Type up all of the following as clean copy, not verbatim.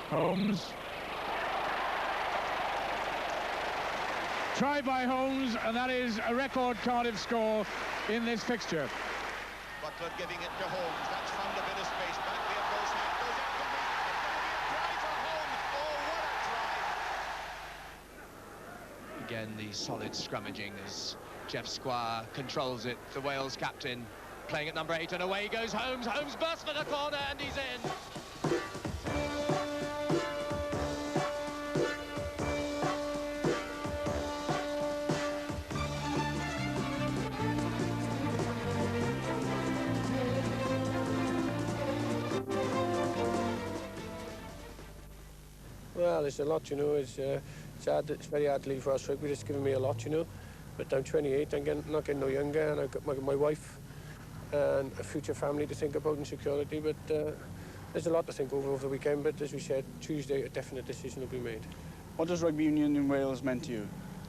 Holmes. Try by Holmes, and that is a record Cardiff score in this fixture. Butler giving it to Holmes. That's found a bit of space. Back there goes Hunt. Goes up the back. It's going to be a try for Holmes. Oh, what a try. Again, the solid scrummaging as Jeff Squire controls it. The Wales captain playing at number 8, and away goes Holmes. Holmes bursts for the corner, and he's in. Well, it's a lot, you know. It's hard. It's very hard to leave for us rugby. It's given me a lot, you know. But I'm 28. I'm not getting no younger, and I've got my wife and a future family to think about and security. But there's a lot to think over the weekend. But as we said, Tuesday, a definite decision will be made. What does rugby union in Wales mean to you?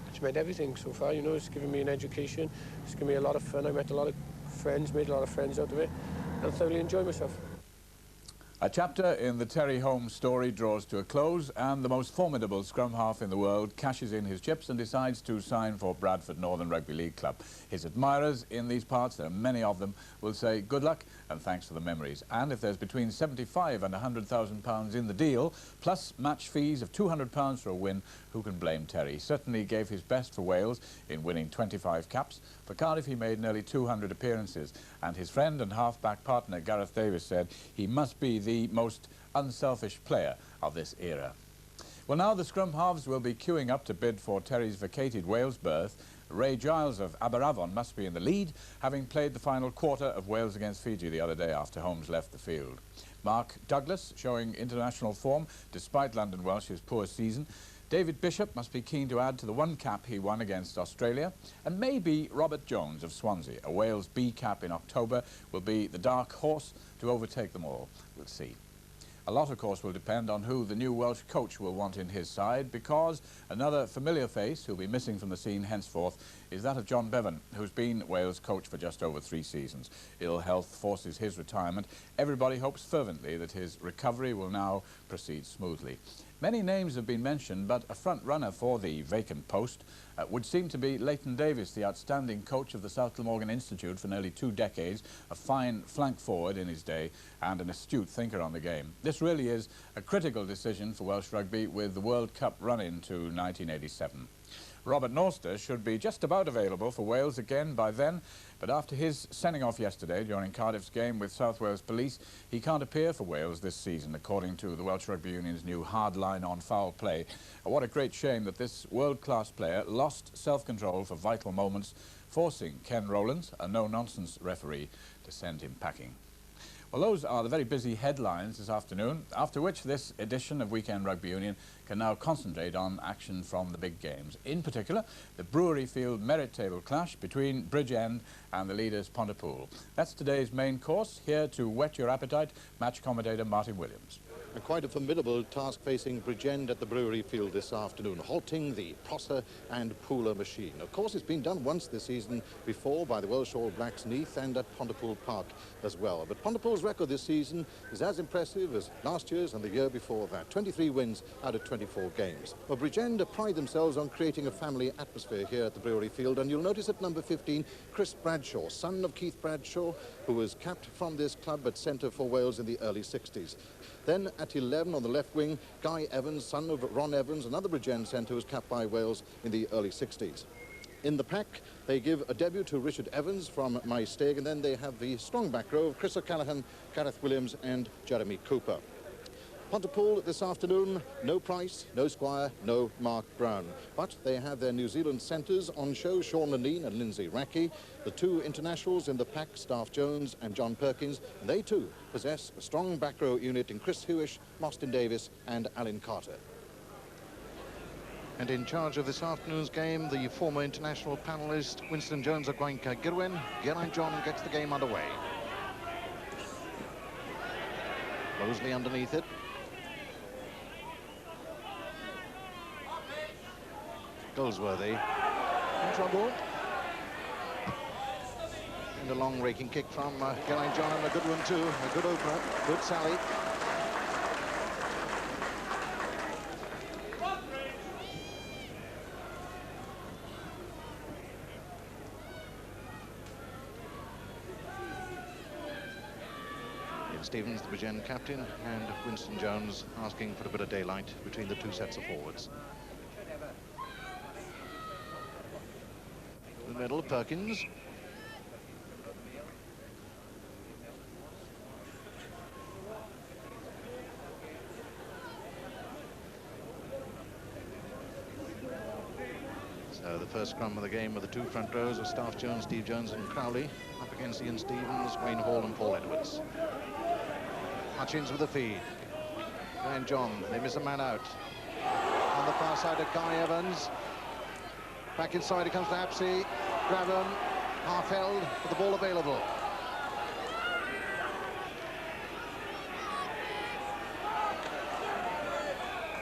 It's meant everything so far, you know. It's given me an education. It's given me a lot of fun. I met a lot of friends, made a lot of friends out of it, and thoroughly enjoyed myself. A chapter in the Terry Holmes story draws to a close, and the most formidable scrum half in the world cashes in his chips and decides to sign for Bradford Northern Rugby League Club. His admirers in these parts, there are many of them, will say good luck and thanks for the memories. And if there's between £75,000 and £100,000 in the deal, plus match fees of £200 for a win, who can blame Terry? He certainly gave his best for Wales in winning 25 caps. For Cardiff, he made nearly 200 appearances, and his friend and half-back partner Gareth Davies said he must be the most unselfish player of this era. Well, now the scrum halves will be queuing up to bid for Terry's vacated Wales berth. Ray Giles of Aberavon must be in the lead, having played the final quarter of Wales against Fiji the other day after Holmes left the field. Mark Douglas showing international form despite London Welsh's poor season. David Bishop must be keen to add to the one cap he won against Australia. And maybe Robert Jones of Swansea, a Wales B cap in October, will be the dark horse to overtake them all. We'll see. A lot, of course, will depend on who the new Welsh coach will want in his side, because another familiar face who'll be missing from the scene henceforth is that of John Bevan, who's been Wales coach for just over 3 seasons. Ill health forces his retirement. Everybody hopes fervently that his recovery will now proceed smoothly. Many names have been mentioned, but a front-runner for the vacant post would seem to be Leighton Davies, the outstanding coach of the South Glamorgan Institute for nearly 2 decades, a fine flank forward in his day and an astute thinker on the game. This really is a critical decision for Welsh rugby with the World Cup run-in to 1987. Robert Norster should be just about available for Wales again by then, but after his sending off yesterday during Cardiff's game with South Wales Police, he can't appear for Wales this season, according to the Welsh Rugby Union's new hard line on foul play. What a great shame that this world-class player lost self-control for vital moments, forcing Ken Rowlands, a no-nonsense referee, to send him packing. Well, those are the very busy headlines this afternoon, after which this edition of Weekend Rugby Union can now concentrate on action from the big games. In particular, the Brewery Field merit table clash between Bridgend and the leaders Pontypool. That's today's main course. Here to whet your appetite, match commentator Martin Williams. And quite a formidable task facing Bridgend at the Brewery Field this afternoon, halting the Prosser and Pooler machine. Of course, it's been done once this season before by the Welsh All Blacks Neath and at Pontypool Park as well. But Pontypool's record this season is as impressive as last year's and the year before that. 23 wins out of 24 games. Well, Bridgend pride themselves on creating a family atmosphere here at the Brewery Field, and you'll notice at number 15, Chris Bradshaw, son of Keith Bradshaw, who was capped from this club at centre for Wales in the early 60s. Then at 11 on the left wing, Guy Evans, son of Ron Evans, another Bridgend centre who was capped by Wales in the early 60s. In the pack, they give a debut to Richard Evans from Maesteg, and then they have the strong back row of Chris O'Callaghan, Gareth Williams and Jeremy Cooper. Pontypool this afternoon, no Price, no Squire, no Mark Brown. But they have their New Zealand centres on show, Sean Lineen and Lindsay Raki. The 2 internationals in the pack, Staff Jones and John Perkins. And they too possess a strong back row unit in Chris Huish, Mostyn Davis and Alun Carter. And in charge of this afternoon's game, the former international panellist Winston Jones of Gwaun-cae-Gurwen. Geraint John gets the game underway. Moseley underneath it. Goldsworthy in trouble. And a long raking kick from Geraint John, and a good one too. A good opener. Good sally. Martin Stevens, the Bridgend captain, and Winston Jones asking for a bit of daylight between the two sets of forwards. In the middle, Perkins. So the first scrum of the game with the two front rows of Staff Jones, Steve Jones and Crowley up against Ian Stevens, Wayne Hall and Paul Edwards. Hutchins with the feed. And John, they miss a man out. On the far side of Guy Evans. Back inside it comes to Apsey. Grabham, half held with the ball available.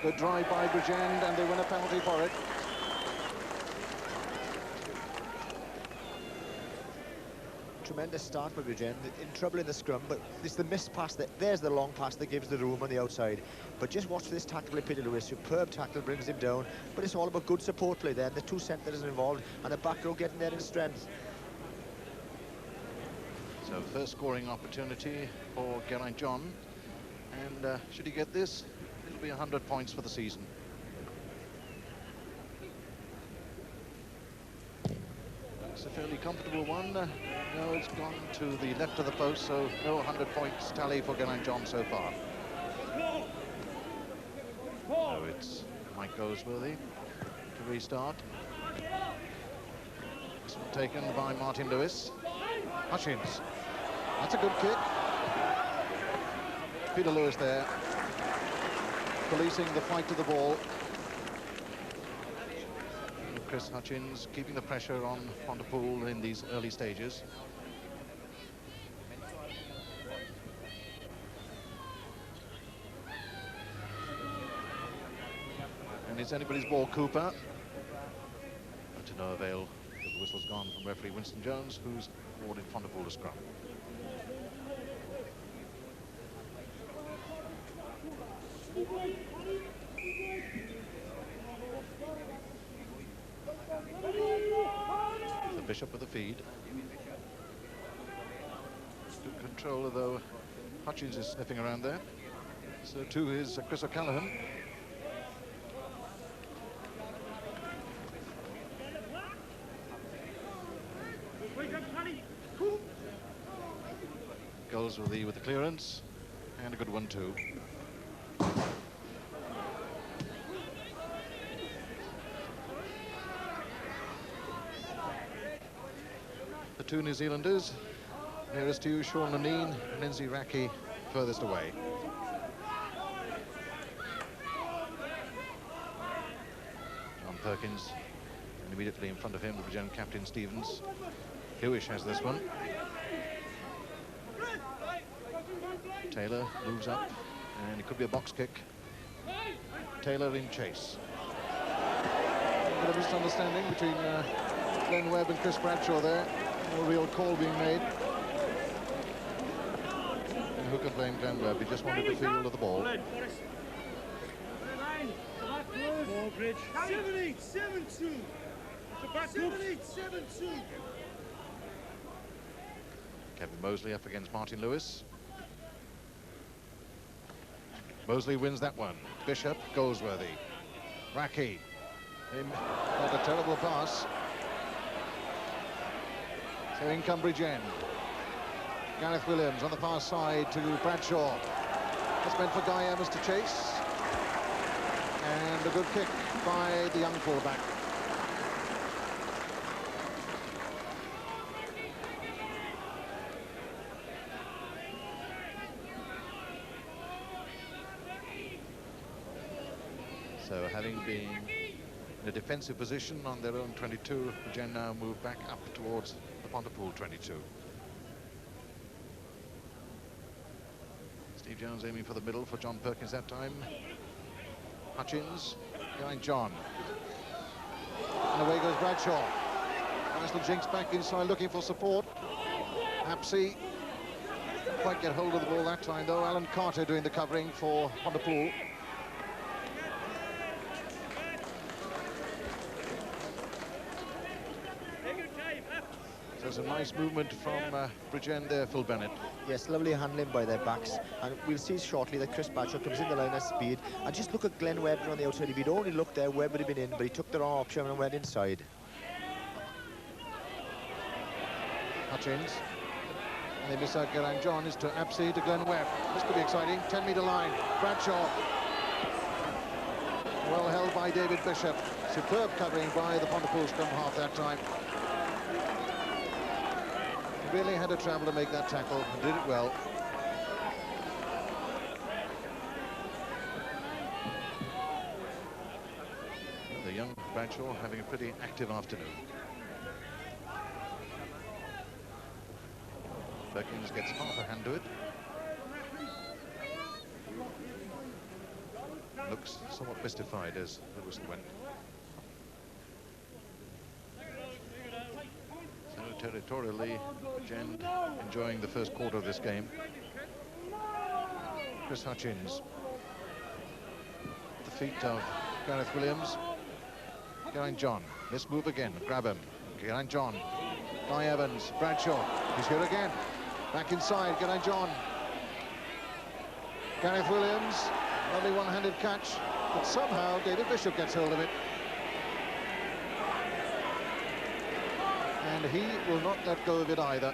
Good drive by Bridgend and they win a penalty for it. Tremendous start by Bridgend, in trouble in the scrum, but it's the missed pass, there's the long pass that gives the room on the outside. But just watch this tackle by Peter Lewis, superb tackle, brings him down, but it's all about good support play there, the two centres involved, and the back row getting there in strength. So first scoring opportunity for Geraint John, and should he get this, it'll be 100 points for the season. It's a fairly comfortable one. No, it's gone to the left of the post, so no 100 points tally for Geraint John so far. So it's Mike Goldsworthy to restart. This one taken by Martin Lewis. Hutchins. That's a good kick. Peter Lewis there, policing the fight to the ball. Chris Hutchins keeping the pressure on Pontypool in these early stages. And it's anybody's ball, Cooper. But to no avail, the whistle's gone from referee Winston Jones, who's awarded Pontypool a scrum. Bishop with the feed. Good control, although Hutchins is sniffing around there. So too is Chris O'Callaghan. Goldsworthy with the clearance, and a good one too. Two New Zealanders, nearest to you, Sean Lineen, Lindsay Raki, furthest away. John Perkins, and immediately in front of him, the Bridgend captain Stevens. Huish has this one. Taylor moves up, and it could be a box kick. Taylor in chase. A bit of misunderstanding between Glenn Webb and Chris Bradshaw there. No real call being made. And who can blame Glenn Webb? He just wanted the feel of the ball. 7-8-7-2. 7-8-7-2. Kevin Moseley up against Martin Lewis. Moseley wins that one. Bishop, Goldsworthy. Raki. Not a terrible pass. So in come Bridgend. Gareth Williams on the far side to Bradshaw. That's meant for Guy Evans to chase. And a good kick by the young fullback. So having been in a defensive position on their own 22, Bridgend now move back up towards the Pontypool 22. Steve Jones aiming for the middle for John Perkins that time. Hutchins, going John. And away goes Bradshaw. Nice little jinx back inside looking for support. Apsey didn't quite get hold of the ball that time though. Alan Carter doing the covering for Pontypool. So There's a nice movement from Bridgend there, Phil Bennett. Yes, lovely handling by their backs. And we'll see shortly that Chris Batchel comes in the line at speed. And just look at Glenn Webber on the outside. If he'd only looked there, Webber would have been in, but he took the wrong option and went inside. Hutchins. And they miss out Geraint John is to Apsey to Glenn Webb. This could be exciting. 10-metre line. Bradshaw. Well held by David Bishop. Superb covering by the Pontypool scrum half that time. He really had to travel to make that tackle and did it well. The young Bradshaw having a pretty active afternoon. Perkins gets half a hand to it. Looks somewhat mystified as the whistle went. So territorially, Bridgend enjoying the first quarter of this game. Chris Hutchins. At the feet of Gareth Williams. Geraint John. This move again. Grab him. Geraint John. Guy Evans. Bradshaw. He's here again. Back inside. Geraint John. Gareth Williams. Lovely one-handed catch, but somehow David Bishop gets hold of it. And he will not let go of it either.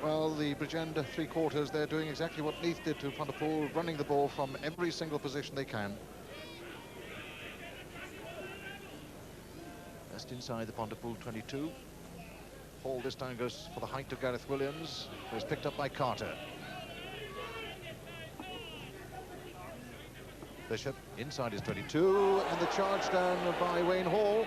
Well, the Bridgend three-quarters, they're doing exactly what Neath did to Pontypool, running the ball from every single position they can. Just inside the Pontypool 22. Hall this time goes for the height of Gareth Williams, who is picked up by Carter. Bishop inside his 22, and the charge down by Wayne Hall.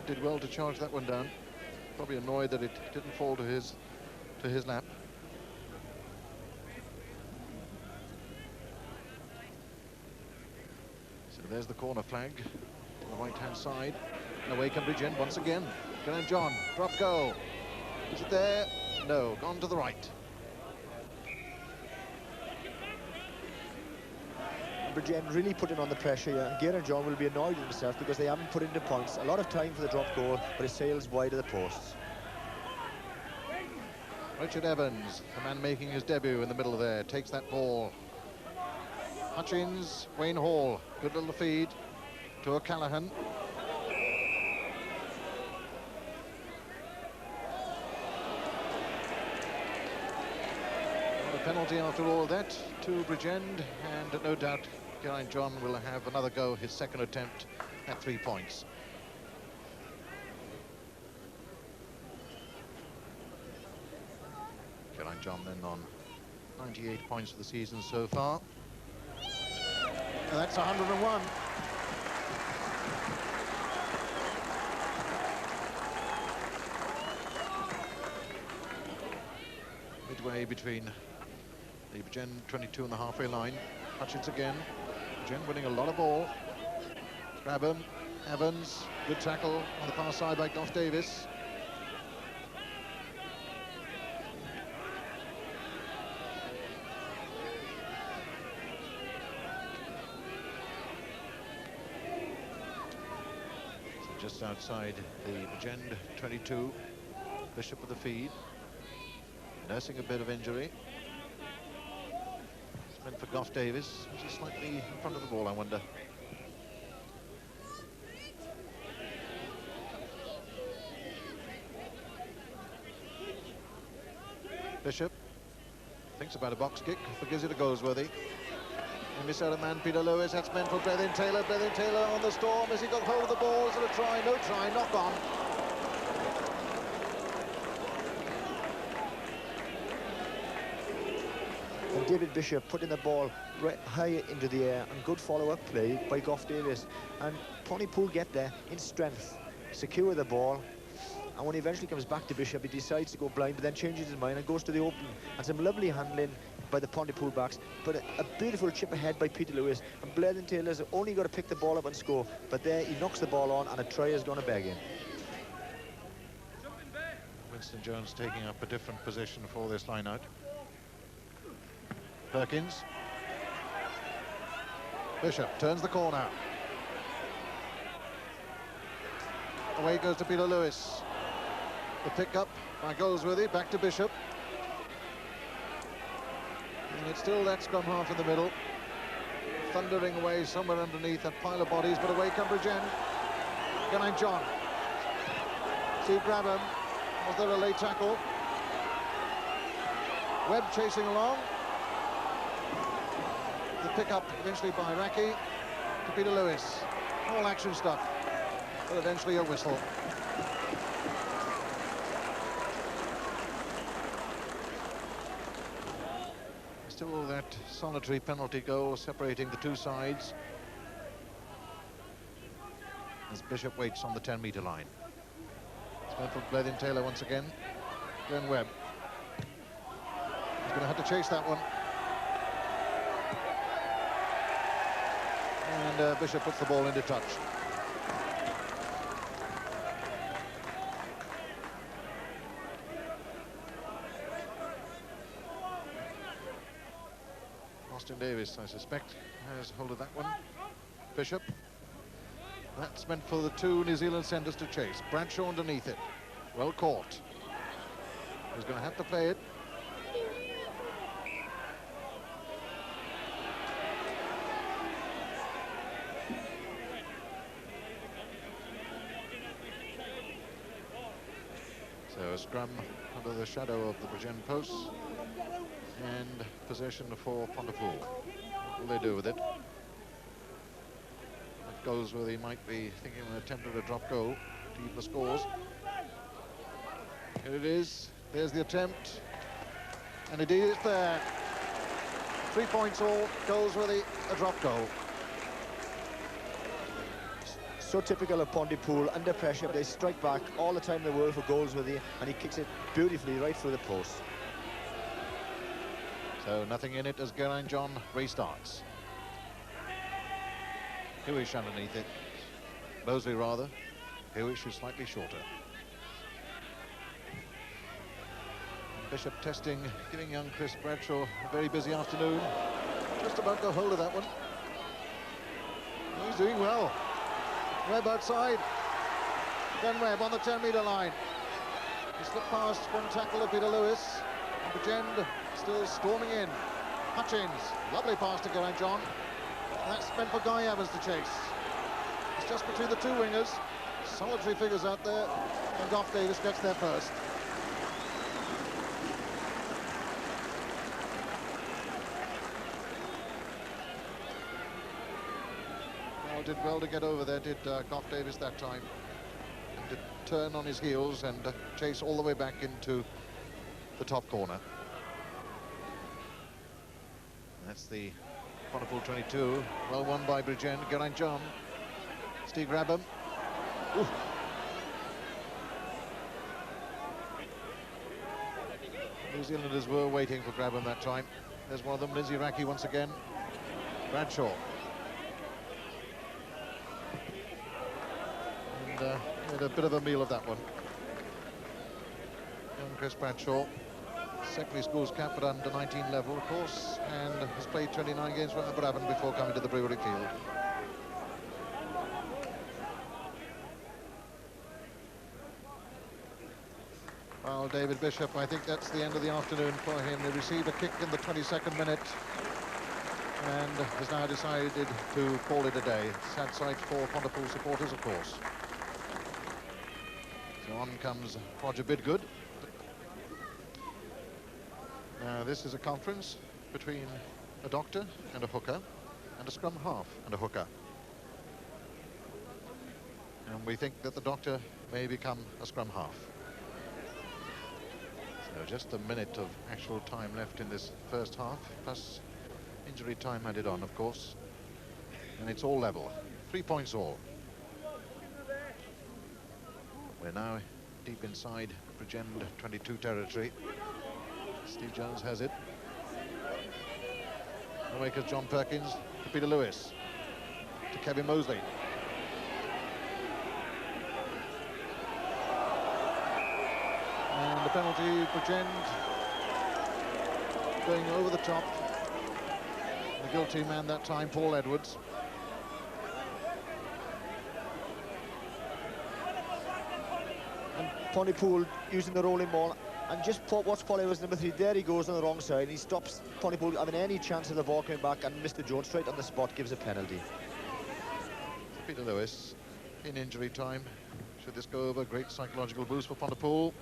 Did well to charge that one down. Probably annoyed that it didn't fall to his lap. So there's the corner flag on the right-hand side. And away come Bridgend once again. Geraint John, drop goal. Is it there? No, gone to the right. Bridgend really putting on the pressure here, and Geraint John will be annoyed with himself because they haven't put into points. A lot of time for the drop goal, but it sails wide of the posts. Richard Evans, the man making his debut in the middle there, takes that ball. Hutchins, Wayne Hall, good little feed to O'Callaghan. A penalty after all that to Bridgend, and no doubt Geraint John will have another go, his second attempt at 3 points. Geraint John then on 98 points for the season so far. And that's 101. Midway between the Bridgend 22 and the halfway line. Hutchins again. Bridgend winning a lot of ball. Grab him. Evans. Good tackle on the far side by Goff Davies. So just outside the Bridgend 22. Bishop with the feed. Nursing a bit of injury. It's meant for Goff Davies, which is slightly in front of the ball, I wonder. Bishop thinks about a box kick, forgives it to Goldsworthy. And miss out a man, Peter Lewis. That's meant for Bleddyn Taylor. Bleddyn Taylor on the storm. Has he got hold of the ball? Is it a try? No try, knock on. And David Bishop putting the ball right high into the air, and good follow-up play by Goff Davies. And Pontypool get there in strength, secure the ball, and when he eventually comes back to Bishop, he decides to go blind, but then changes his mind and goes to the open. And some lovely handling by the Pontypool backs, but a beautiful chip ahead by Peter Lewis, and Bleddyn Taylor's only got to pick the ball up and score, but there he knocks the ball on, and a try has gone a beg in. Winston Jones taking up a different position for this line-out. Perkins. Bishop turns the corner. Away goes to Peter Lewis. The pick-up by Goldsworthy, back to Bishop. And it's still that scrum half in the middle. Thundering away somewhere underneath that pile of bodies, but away come Bridgend. Gwaun-cae John. Steve Grabham. Was there a late tackle? Webb chasing along. The pick-up eventually by Raki to Peter Lewis. All action stuff, but eventually a whistle. Still that solitary penalty goal separating the two sides as Bishop waits on the 10-metre line. It's going for Bleddyn Taylor once again. Glenn Webb. He's going to have to chase that one. And Bishop puts the ball into touch. Austin Davies, I suspect, has hold of that one. Bishop. That's meant for the two New Zealand centres to chase. Bradshaw underneath it. Well caught. He's going to have to play it. So a scrum under the shadow of the Bridgend posts and possession for Pontypool. What will they do with it? Goldsworthy might be thinking of an attempt at a drop goal to even the scores. Here it is. There's the attempt. And it is there. 3 points all. Goldsworthy, a drop goal. So typical of Pontypool, under pressure, they strike back all the time in the world for Goldsworthy, and he kicks it beautifully right through the post. So nothing in it as Gwaun-cae John restarts. Huish underneath it. Moseley rather. Huish is slightly shorter. Bishop testing, giving young Chris Bradshaw a very busy afternoon. Just about got hold of that one. He's doing well. Webb outside. Then Webb on the 10-metre line. He slipped past one tackle of Peter Lewis. And Bridgend still storming in. Hutchins, lovely pass to Gwaun-cae John. That's meant for Guy Evans to chase. It's just between the two wingers. Solitary figures out there, and Goff Davis gets there first. Well, did well to get over there, did Goff Davis that time. And to turn on his heels and chase all the way back into the top corner. That's the Pontypool 22, well won by Bridgend. Gwaun-cae John, Steve Grabham. Ooh. New Zealanders were waiting for Grabham that time. There's one of them, Lindsay Raki once again. Bradshaw. And had a bit of a meal of that one. Young Chris Bradshaw. Secondary schools cap at under 19 level, of course, and has played 29 games for Aberafan before coming to the Brewery field. Well, David Bishop, I think that's the end of the afternoon for him. He received a kick in the 22nd minute and has now decided to call it a day. Sad sight for Pontypool supporters, of course. So on comes Roger Bidgood. Now, this is a conference between a doctor and a hooker, and a scrum half and a hooker. And we think that the doctor may become a scrum half. So just a minute of actual time left in this first half, plus injury time added on, of course. And it's all level. 3 points all. We're now deep inside Bridgend 22 territory. Steve Jones has it. The maker's John Perkins to Peter Lewis, to Kevin Moseley. And the penalty, Bridgend going over the top. The guilty man that time, Paul Edwards. And Pontypool using the rolling ball. And just watch Paul Edwards, number 3. There he goes on the wrong side. He stops Pontypool having any chance of the ball coming back, and Mr. Jones straight on the spot gives a penalty. Peter Lewis in injury time. Should this go over? Great psychological boost for Pontypool.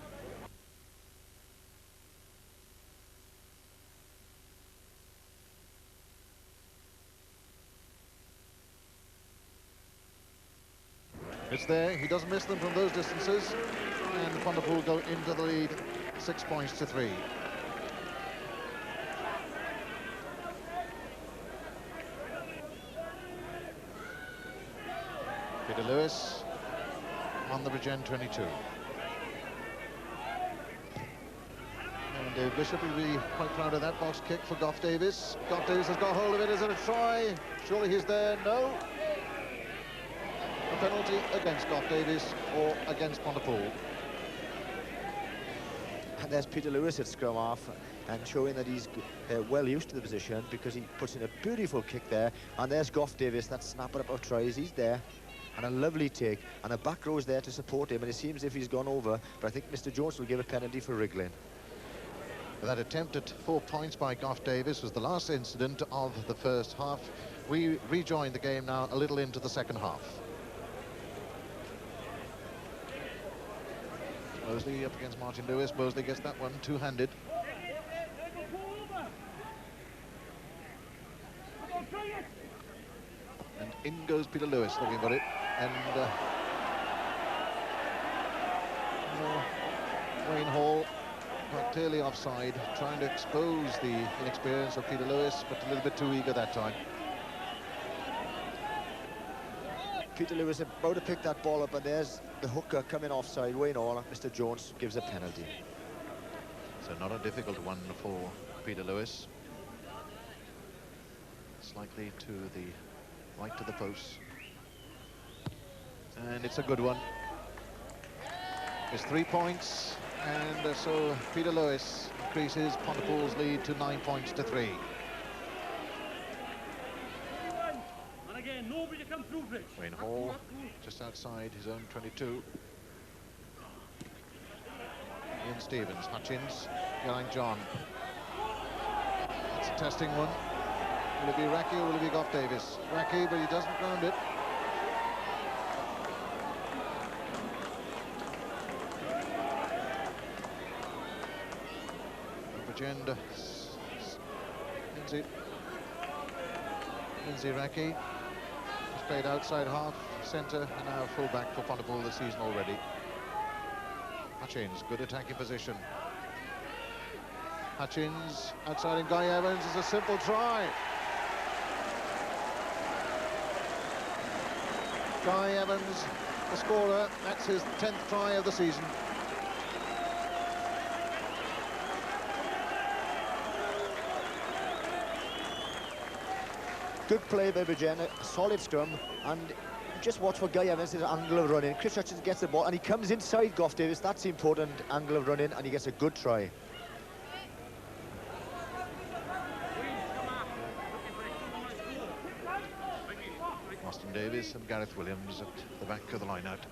It's there. He doesn't miss them from those distances. And Pontypool go into the lead, 6 points to 3. Peter Lewis on the Bridgend 22. And Dave Bishop will be quite proud of that box kick for Goff Davies. Goff Davies has got hold of it. Is it a try? Surely he's there. No. A penalty against Goff Davies or against Pontypool. And there's Peter Lewis at scrum half, and showing that he's well used to the position, because he puts in a beautiful kick there. And there's Goff Davies, that snapper up of tries. He's there, and a lovely take, and a back row is there to support him, and it seems as if he's gone over, but I think Mr. Jones will give a penalty for wriggling. That attempt at 4 points by Goff Davies was the last incident of the first half. We rejoin the game now a little into the second half. Moseley up against Martin Lewis. Moseley gets that one two-handed. And in goes Peter Lewis looking for it. And Wayne Hall quite clearly offside, trying to expose the inexperience of Peter Lewis, but a little bit too eager that time. Peter Lewis about to pick that ball up, and there's the hooker coming offside. Wayne Hall, Mr. Jones gives a penalty. So not a difficult one for Peter Lewis. Slightly to the right to the post. And it's a good one. It's 3 points, and so Peter Lewis increases Pontypool's lead to 9 points to 3. Wayne Hall just outside his own 22. Ian Stevens, Hutchins, Young John. It's a testing one. Will it be Raki or will it be Goff Davies? Raki, but he doesn't ground it. Bridgend, Lindsay Raki. Played outside half, centre, and now full back for Pontypool this season already. Hutchins, good attacking position. Hutchins, outside in Guy Evans, is a simple try. Guy Evans, the scorer, that's his 10th try of the season. Good play by Bridgend, a solid scrum, and just watch for Guy Evans' angle of running. Chris Hutchins gets the ball, and he comes inside Goff Davies. That's the important angle of running, and he gets a good try. Mostyn Davies and Gareth Williams at the back of the line-out.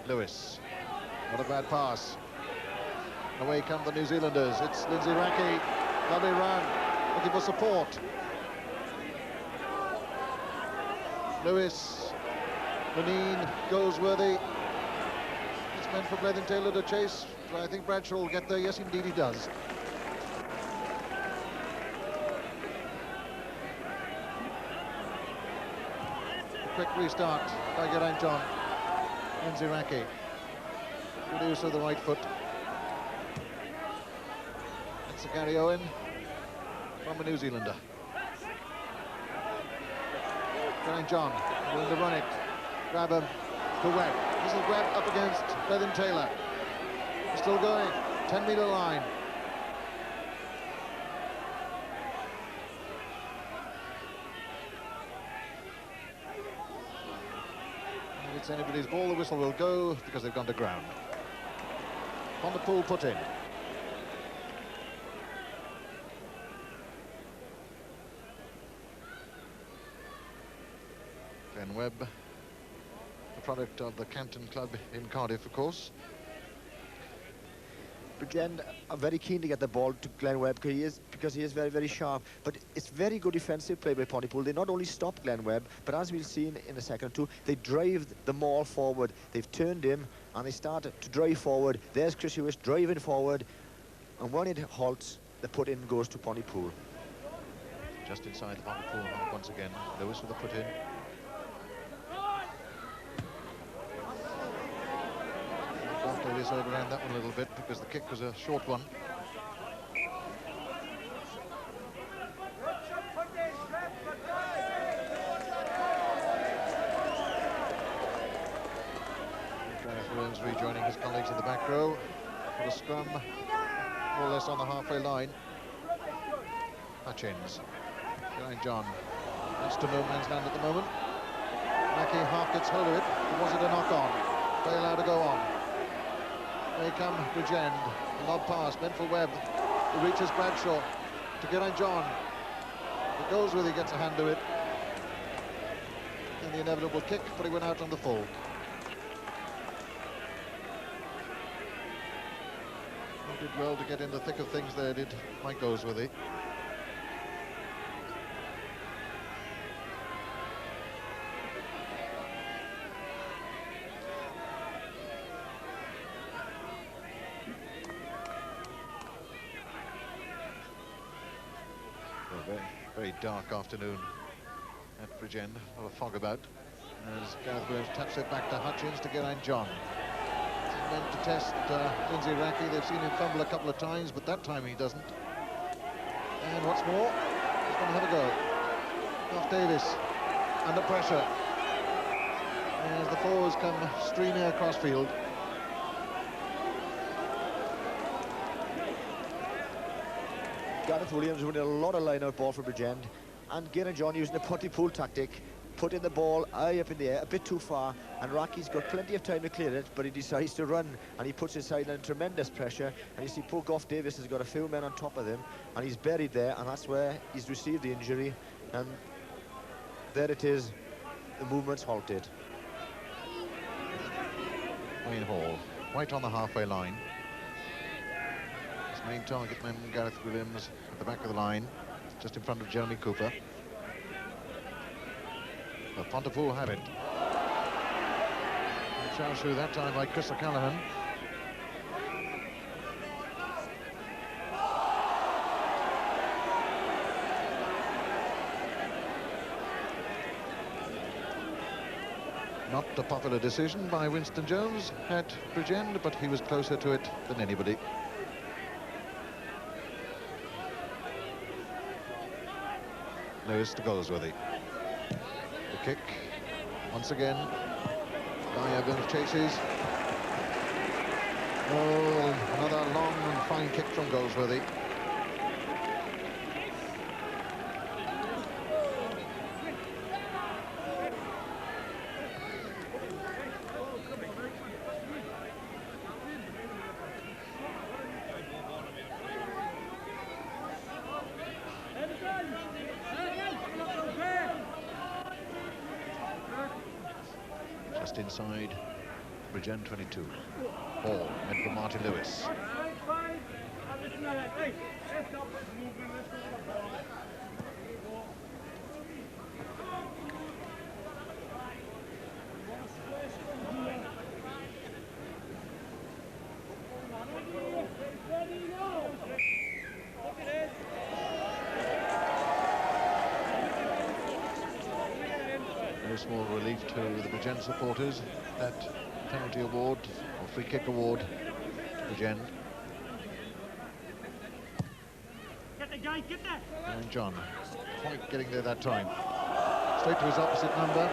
Lewis, not a bad pass. Away come the New Zealanders. It's Lindsay Raki, lovely run, looking for support. Lewis, Lineen, Goldsworthy. It's meant for Bleddyn Taylor to chase, but I think Bradshaw will get there. Yes, indeed he does. A quick restart by Geraint John. Lindsay Raki. Good use of the right foot. It's a Gary Owen from a New Zealander. Geraint John, willing to run it, grab him to Webb. This is Webb up against Bleddyn Taylor. Still going, 10-metre line. it's anybody's ball, the whistle will go because they've gone to ground. Pontypool put in. Glenn Webb, the product of the Canton Club in Cardiff, of course. Bridgend are very keen to get the ball to Glenn Webb because he is very, very sharp. But it's very good defensive play by Pontypool. They not only stop Glenn Webb, but as we'll see in a second or two, they drive the maul forward. They've turned him and they start to drive forward. There's Chris Huish driving forward. And when it halts, the put in goes to Pontypool. Just inside the Pontypool mark once again. Lewis with the put in. Davies overran that one a little bit because the kick was a short one. Williams rejoining his colleagues in the back row for the scrum, more or less on the halfway line. Hutchins, going John. That's to no man's land at the moment. Raki half gets hold of it. Was it a knock-on? They allowed to go on. They come Bridgend, a lob pass, meant for Webb, who reaches Bradshaw to get on John. The Goldsworthy gets a hand to it. And the inevitable kick, but he went out on the full. He did well to get in the thick of things there, did Mike Goldsworthy. Very dark afternoon at Bridgend, a lot of fog about. As Gareth Williams taps it back to Hutchins to get on John. He's meant to test Lindsay Raki. They've seen him fumble a couple of times, but that time he doesn't. And what's more, he's going to have a go. Off Davies, under pressure. As the forwards come streaming across field. Gareth Williams winning a lot of line-out ball for Bridgend, and Geraint John using the Pontypool tactic, putting the ball high up in the air, a bit too far, and Raki's got plenty of time to clear it, but he decides to run, and he puts his side under tremendous pressure, and you see poor Goff Davies has got a few men on top of him, and he's buried there, and that's where he's received the injury, and there it is, the movement's halted. Wayne Hall, right on the halfway line. His main target man, Gareth Williams, at the back of the line, just in front of Jeremy Cooper. But Pontypool have it. Charged through that time by Chris O'Callaghan. Not a popular decision by Winston Jones at Bridgend, but he was closer to it than anybody. Lewis to Goldsworthy. The kick, once again, by Evans chases. Oh, another long and fine kick from Goldsworthy. Inside Bridgend 22. Hall meant for Martin Lewis. No small relief to the Bridgend supporters, that penalty award or free kick award to Bridgend. And John, quite getting there that time. Straight to his opposite number.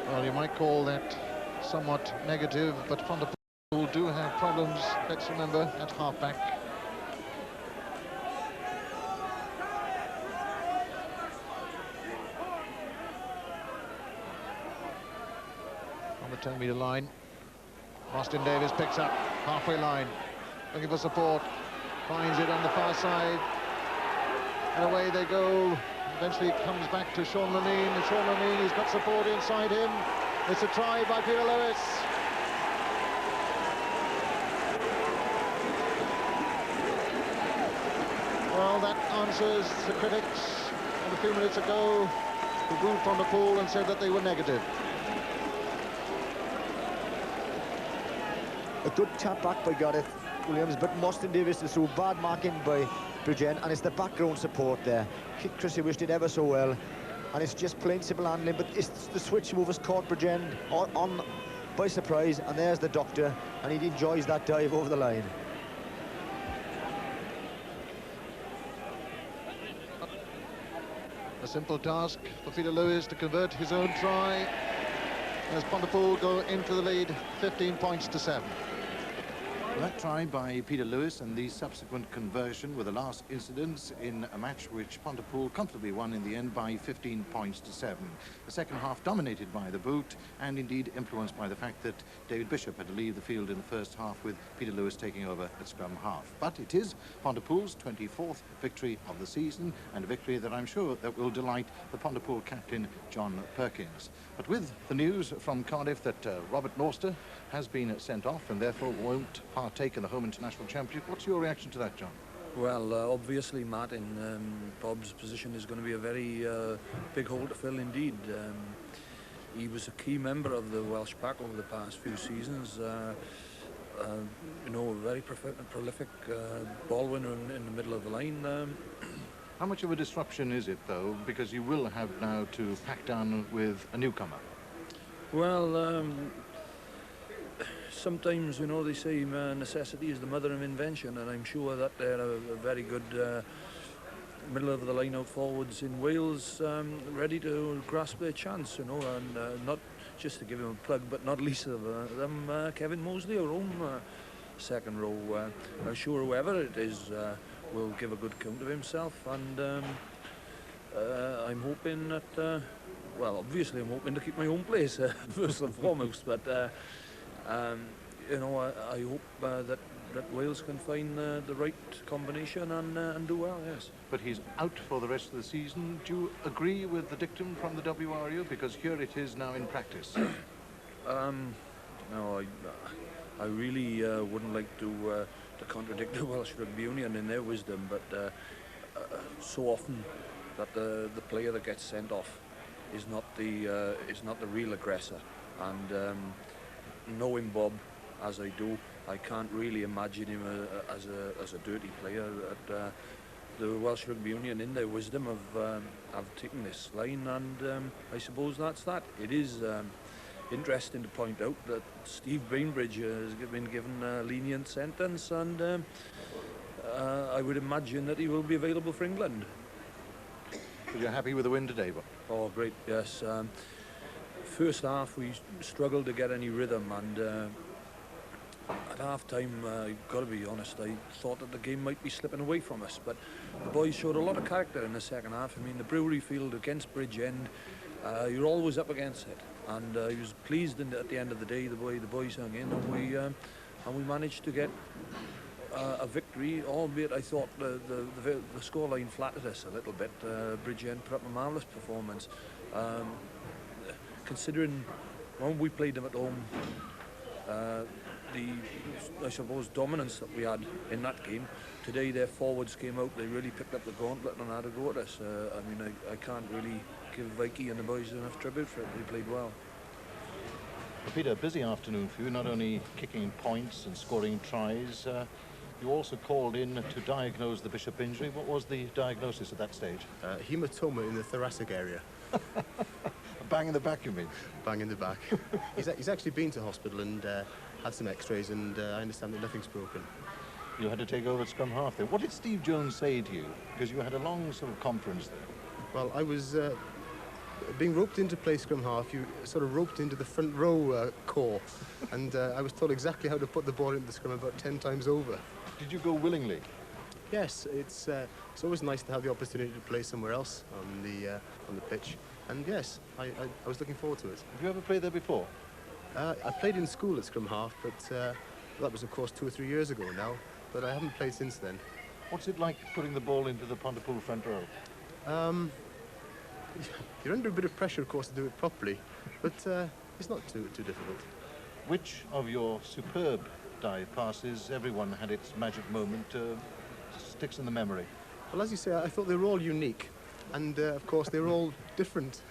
Well, you might call that somewhat negative, but Pontypool do have problems, let's remember, at half-back. On the 10-metre line, Mostyn Davies picks up halfway line, looking for support, finds it on the far side, and away they go. Eventually it comes back to Sean Lineen, and Sean Lineen, he's got support inside him. It's a try by Peter Lewis. Well, that answers the critics of a few minutes ago who booed Pontypool and said that they were negative. A good tap back by Gareth Williams, but Mostyn Davies is through bad marking by Bridgend, and it's the background support there. Chris Huish did ever so well, and it's just plain simple handling, but it's the switch move has caught Bridgend on by surprise, and there's the doctor, and he enjoys that dive over the line. A simple task for Peter Lewis to convert his own try as Pontypool go into the lead, 15 points to 7. That try by Peter Lewis and the subsequent conversion were the last incidents in a match which Pontypool comfortably won in the end by 15 points to 7. The second half dominated by the boot and indeed influenced by the fact that David Bishop had to leave the field in the first half with Peter Lewis taking over at scrum half. But it is Pontypool's 24th victory of the season, and a victory that I'm sure that will delight the Pontypool captain John Perkins. But with the news from Cardiff that Robert Norster has been sent off and therefore won't partake in the home international championship, what's your reaction to that, John? Well, obviously, Matt, in Bob's position is going to be a very big hole to fill indeed. He was a key member of the Welsh pack over the past few seasons. You know, a very prolific ball winner in the middle of the line. How much of a disruption is it, though, because you will have now to pack down with a newcomer? Well, sometimes, you know, they say necessity is the mother of invention, and I'm sure that they're a very good middle of the line out forwards in Wales, ready to grasp their chance, you know, and not just to give him a plug, but not least of them, Kevin Moseley, our own second row. I'm sure whoever it is will give a good account of himself, and I'm hoping that, well, obviously I'm hoping to keep my own place first and foremost, but you know, I hope that Wales can find the right combination and do well, yes. But he's out for the rest of the season. Do you agree with the dictum from the WRU? Because here it is now in practice. No, I really wouldn't like to contradict the Welsh Rugby Union in their wisdom, but so often that the player that gets sent off is not the real aggressor, and knowing Bob as I do, I can't really imagine him as a dirty player. The Welsh Rugby Union, in their wisdom, have taken this line, and I suppose that's that. It is interesting to point out that Steve Bainbridge has been given a lenient sentence, and I would imagine that he will be available for England. So you're happy with the win today, Bob? Oh, great, yes. First half we struggled to get any rhythm, and at half time, I've got to be honest, I thought that the game might be slipping away from us, but the boys showed a lot of character in the second half. I mean, the Brewery field against Bridgend, you're always up against it, and I was pleased at the end of the day the boys hung in, and we managed to get a victory, albeit I thought the scoreline flattered us a little bit. Bridgend put up a marvellous performance. Considering when we played them at home, I suppose, dominance that we had in that game, today their forwards came out, they really picked up the gauntlet and had a go at us. I mean, I can't really give Vicky and the boys enough tribute for it. They played well. Well, Peter, busy afternoon for you, not only kicking points and scoring tries, you also called in to diagnose the Bishop injury. What was the diagnosis at that stage? Hematoma in the thoracic area. A bang in the back, you mean? Bang in the back. He's actually been to hospital and had some x-rays, and I understand that nothing's broken. You had to take over at scrum half there. What did Steve Jones say to you? Because you had a long sort of conference there. Well, I was being roped into play scrum half, you sort of roped into the front row core, and I was told exactly how to put the ball into the scrum about 10 times over. Did you go willingly? Yes, it's always nice to have the opportunity to play somewhere else on the pitch, and yes, I was looking forward to it. Have you ever played there before? I played in school at scrum half, but that was of course 2 or 3 years ago now, but I haven't played since then. What's it like putting the ball into the Pontypool front row? You're under a bit of pressure, of course, to do it properly, but it's not too difficult. Which of your superb dive passes, everyone had its magic moment, sticks in the memory? Well, as you say, I thought they were all unique, and of course they were all different.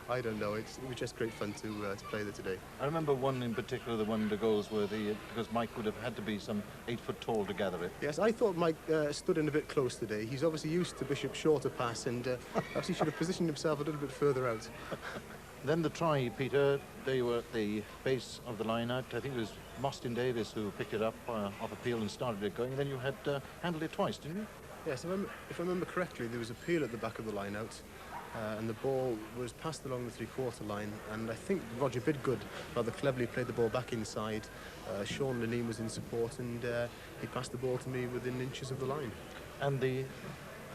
I don't know, it was just great fun to play there today. I remember one in particular, the one to Goldsworthy, because Mike would have had to be some 8 foot tall to gather it. Yes, I thought Mike stood in a bit close today. He's obviously used to Bishop's shorter pass, and perhaps he should have positioned himself a little bit further out. Then the try, Peter, they were at the base of the line out. I think it was Mostyn Davies who picked it up off a peel and started it going. And then you had handled it twice, didn't you? Yes, if I remember correctly, there was a peel at the back of the line out. And the ball was passed along the 3/4 line, and I think Roger Bidgood rather cleverly played the ball back inside. Sean Lineen was in support, and he passed the ball to me within inches of the line. And the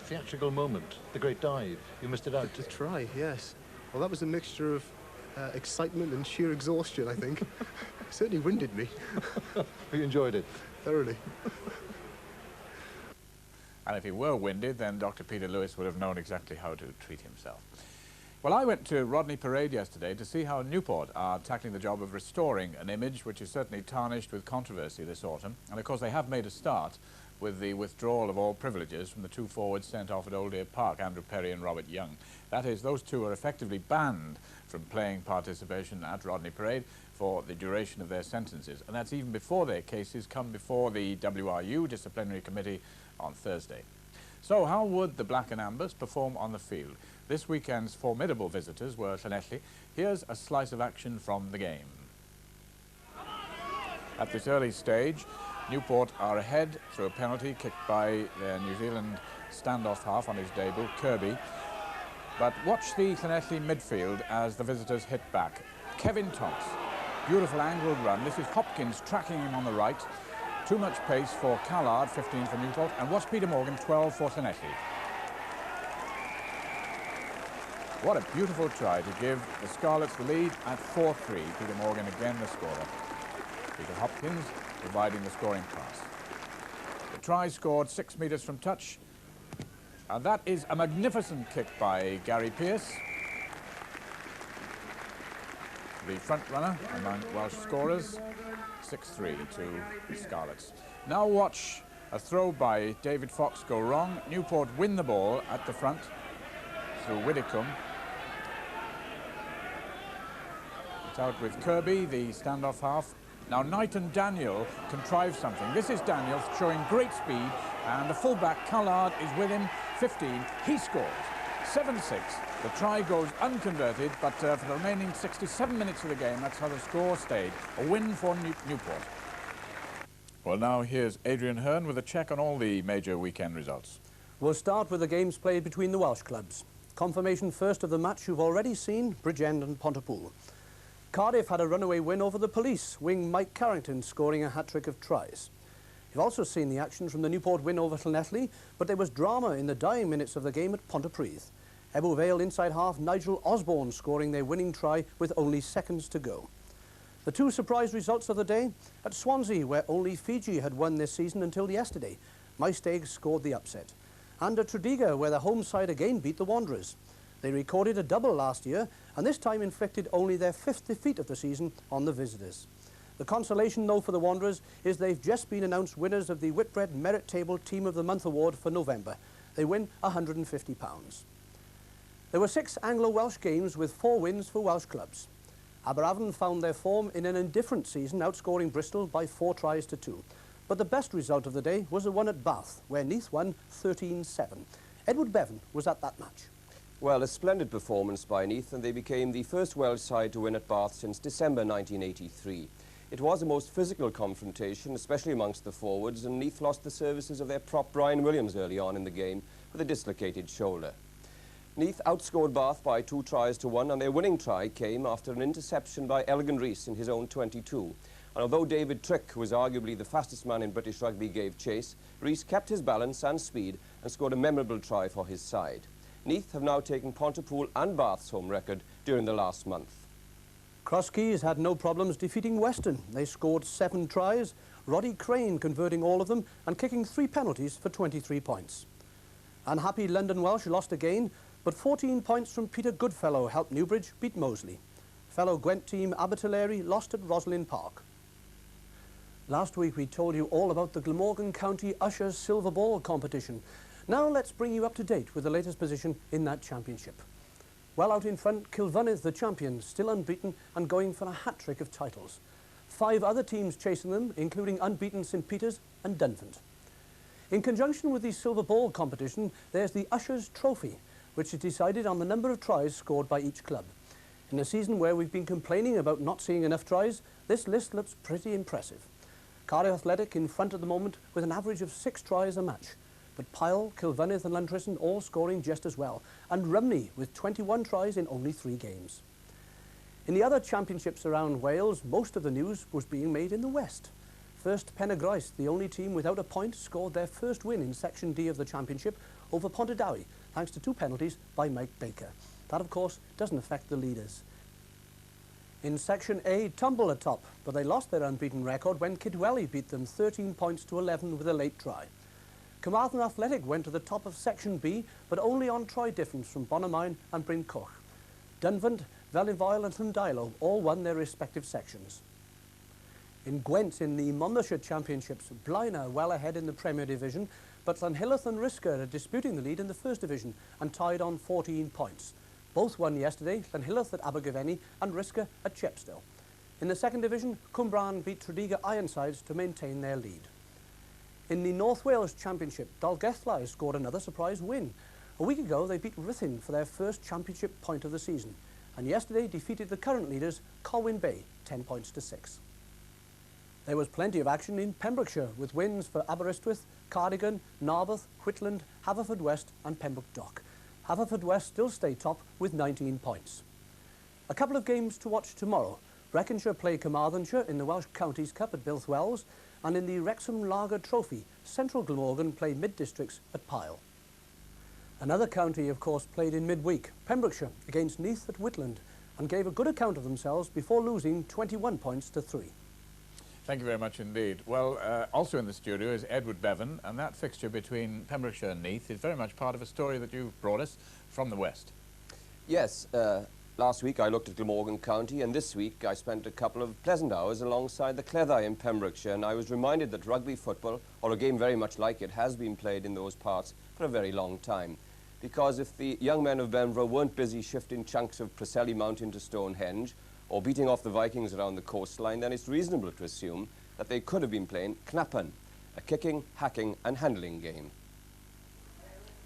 theatrical moment, the great dive, you missed it out. To try, yes. Well, that was a mixture of excitement and sheer exhaustion, I think. It certainly winded me. You enjoyed it? Thoroughly. And if he were winded, then Dr. Peter Lewis would have known exactly how to treat himself. Well, I went to Rodney Parade yesterday to see how Newport are tackling the job of restoring an image which is certainly tarnished with controversy this autumn. And of course they have made a start with the withdrawal of all privileges from the 2 forwards sent off at Old Deer Park, Andrew Perry and Robert Young. That is, those two are effectively banned from playing participation at Rodney Parade for the duration of their sentences. And that's even before their cases come before the WRU Disciplinary Committee on Thursday. So how would the Black and Ambers perform on the field? This weekend's formidable visitors were Llanelli. Here's a slice of action from the game. At this early stage, Newport are ahead through a penalty kicked by their New Zealand standoff half on his debut, Kirby. But watch the Llanelli midfield as the visitors hit back. Kevin Thomas, beautiful angled run. This is Hopkins tracking him on the right. Too much pace for Callard, 15 for Newport, and watch Peter Morgan, 12 for Llanelli. What a beautiful try to give the Scarlets the lead at 4-3. Peter Morgan again the scorer. Peter Hopkins providing the scoring pass. The try scored 6 metres from touch, and that is a magnificent kick by Gary Pearce, the front runner among Welsh scorers. 6-3 to Scarlets. Now watch a throw by David Fox go wrong. Newport win the ball at the front through Widdicombe. It's out with Kirby, the standoff half. Now Knight and Daniel contrive something. This is Daniel showing great speed, and the fullback Callard is with him, 15. He scores. 7-6. The try goes unconverted, but for the remaining 67 minutes of the game, that's how the score stayed. A win for Newport. Well, now here's Adrian Hearn with a check on all the major weekend results. We'll start with the games played between the Welsh clubs. Confirmation first of the match you've already seen, Bridgend and Pontypool. Cardiff had a runaway win over the Police, wing Mike Carrington scoring a hat-trick of tries. You've also seen the action from the Newport win over Llanelli, but there was drama in the dying minutes of the game at Pontypridd. Ebble Vale inside half, Nigel Osborne scoring their winning try with only seconds to go. The two surprise results of the day, at Swansea, where only Fiji had won this season until yesterday, Maesteg scored the upset. And at Tredegar, where the home side again beat the Wanderers. They recorded a double last year, and this time inflicted only their 5th defeat of the season on the visitors. The consolation, though, for the Wanderers is they've just been announced winners of the Whitbread Merit Table Team of the Month Award for November. They win £150. There were 6 Anglo-Welsh games with 4 wins for Welsh clubs. Aberavon found their form in an indifferent season, outscoring Bristol by 4 tries to 2. But the best result of the day was the one at Bath, where Neath won 13-7. Edward Bevan was at that match. Well, a splendid performance by Neath, and they became the first Welsh side to win at Bath since December 1983. It was a most physical confrontation, especially amongst the forwards, and Neath lost the services of their prop Brian Williams early on in the game with a dislocated shoulder. Neath outscored Bath by 2-1, and their winning try came after an interception by Elgin Rees in his own 22. And although David Trick, who was arguably the fastest man in British rugby, gave chase, Rees kept his balance and speed and scored a memorable try for his side. Neath have now taken Pontypool and Bath's home record during the last month. Cross-Keys had no problems defeating Weston. They scored 7 tries, Roddy Crane converting all of them and kicking 3 penalties for 23 points. Unhappy London Welsh lost again, but 14 points from Peter Goodfellow helped Newbridge beat Moseley. Fellow Gwent team Abertillery lost at Roslyn Park. Last week we told you all about the Glamorgan County Ushers Silver Ball competition. Now let's bring you up to date with the latest position in that championship. Well out in front, Kilvunneth, the champions, still unbeaten and going for a hat-trick of titles. 5 other teams chasing them, including unbeaten St Peters and Dunfant. In conjunction with the Silver Ball competition, there's the Ushers Trophy, which is decided on the number of tries scored by each club. In a season where we've been complaining about not seeing enough tries, this list looks pretty impressive. Cardiff Athletic in front at the moment with an average of 6 tries a match. But Pyle, Kilvunneth and Llantrison all scoring just as well, and Rumney with 21 tries in only 3 games. In the other championships around Wales, most of the news was being made in the west. First, Pen-y-Groes, the only team without a point, scored their first win in Section D of the championship over Pontypool, thanks to 2 penalties by Mike Baker. That, of course, doesn't affect the leaders. In Section A, Tumble are top, but they lost their unbeaten record when Kidwelly beat them 13 points to 11 with a late try. Carmarthen Athletic went to the top of Section B, but only on try difference from Bonamine and Bryn Coch. Dunfant, Felinfoel and Llandeilo all won their respective sections. In Gwent, in the Monmouthshire Championships, Blaen are well ahead in the Premier Division, but Llanhilleth and Risca are disputing the lead in the First Division and tied on 14 points. Both won yesterday, Llanhilleth at Abergavenny and Risca at Chepstow. In the Second Division, Cwmbran beat Tredegar Ironsides to maintain their lead. In the North Wales Championship, Dolgellai scored another surprise win. A week ago, they beat Ruthin for their first championship point of the season, and yesterday defeated the current leaders, Colwyn Bay, 10 points to 6. There was plenty of action in Pembrokeshire, with wins for Aberystwyth, Cardigan, Narberth, Whitland, Haverfordwest and Pembroke Dock. Haverfordwest still stay top with 19 points. A couple of games to watch tomorrow. Brecconshire play Carmarthenshire in the Welsh Counties Cup at Bilthwells, and in the Wrexham Lager Trophy, Central Glamorgan play Mid-Districts at Pyle. Another county, of course, played in midweek, Pembrokeshire against Neath at Whitland, and gave a good account of themselves before losing 21 points to 3. Thank you very much indeed. Well, also in the studio is Edward Bevan, and that fixture between Pembrokeshire and Neath is very much part of a story that you've brought us from the west. Yes, last week I looked at Glamorgan County, and this week I spent a couple of pleasant hours alongside the Cleddau in Pembrokeshire, and I was reminded that rugby football, or a game very much like it, has been played in those parts for a very long time. Because if the young men of Benfro weren't busy shifting chunks of Preseli Mountain to Stonehenge, or beating off the Vikings around the coastline, then it's reasonable to assume that they could have been playing knappen, a kicking, hacking and handling game.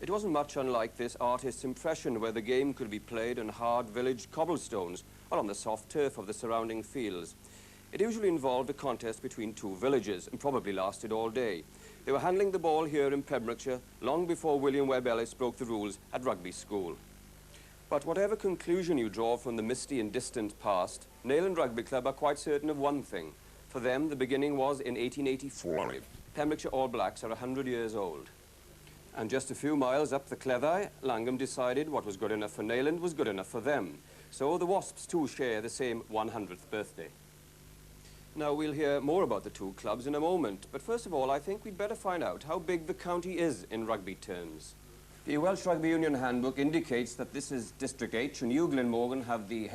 It wasn't much unlike this artist's impression, where the game could be played on hard village cobblestones or on the soft turf of the surrounding fields. It usually involved a contest between 2 villages and probably lasted all day. They were handling the ball here in Pembrokeshire long before William Webb Ellis broke the rules at rugby school. But whatever conclusion you draw from the misty and distant past, Neyland Rugby Club are quite certain of one thing. For them, the beginning was in 1884. Pembrokeshire All Blacks are 100 years old. And just a few miles up the Cleddau, Langham decided what was good enough for Neyland was good enough for them. So the Wasps too share the same 100th birthday. Now we'll hear more about the 2 clubs in a moment, but first of all I think we'd better find out how big the county is in rugby terms. The Welsh Rugby Union Handbook indicates that this is District H, and you, Glenmorgan, have the head